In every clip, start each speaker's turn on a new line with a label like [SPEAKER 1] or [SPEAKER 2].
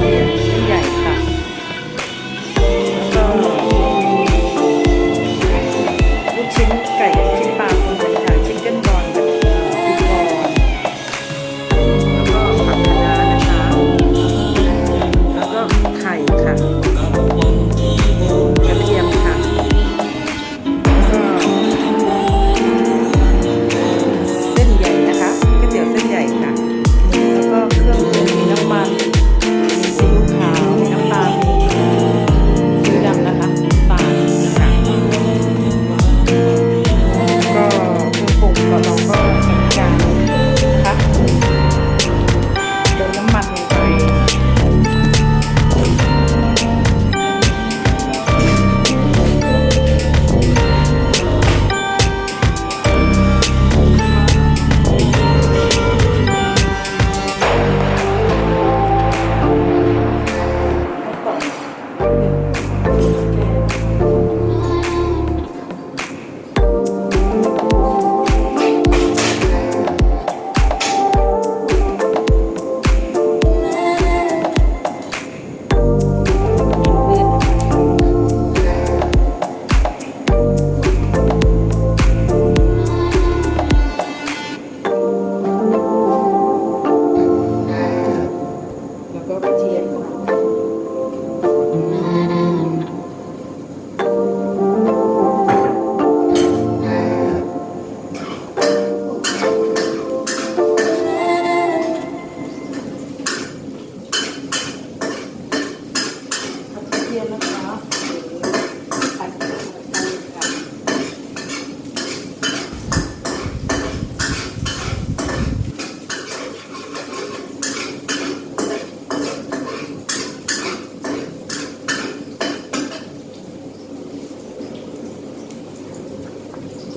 [SPEAKER 1] ก๋วยเตี๋ยวชิ้นใหญ่ค่ะแล้วก็ลูกชิ้นไก่ลูกชิ้นปลาคนไทยค่ะชิคเก้นบอลแบบบีบอลแล้วก็ผักคะน้านะคะแล้วก็ไข่ค่ะกระเทียมค่ะเส้นใหญ่นะคะก๋วยเตี๋ยวเส้นใหญ่ค่ะแล้วก็เครื่องปรุงมีน้ำมันมีซีอิ๊วขาวมีน้ำตาลมีซีอิ๊วดำนะคะตาลค่ะก็เครื่องปรุงเราก็ใช้การนะคะเติมน้ำมันลงไป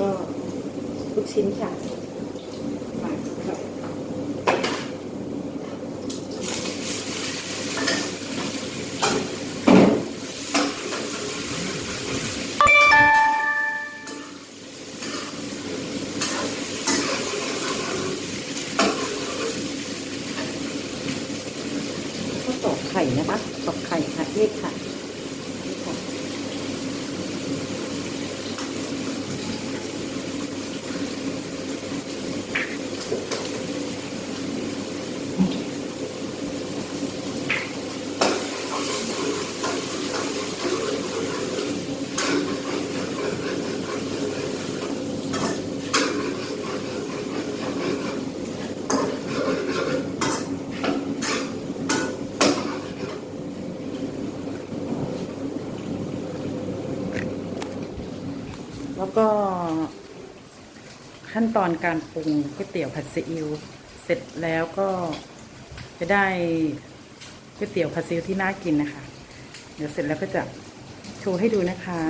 [SPEAKER 1] ก็ลูกชิ้นค่ะก็ตอกไข่นะคะตอกไข่ค่ะนี่ค่ะแล้วก็ขั้นตอนการปรุงก๋วยเตี๋ยวผัดซีอิ๊วเสร็จแล้วก็จะได้ก๋วยเตี๋ยวผัดซีอิ๊วที่น่ากินนะคะเดี๋ยวเสร็จแล้วก็จะโชว์ให้ดูนะคะ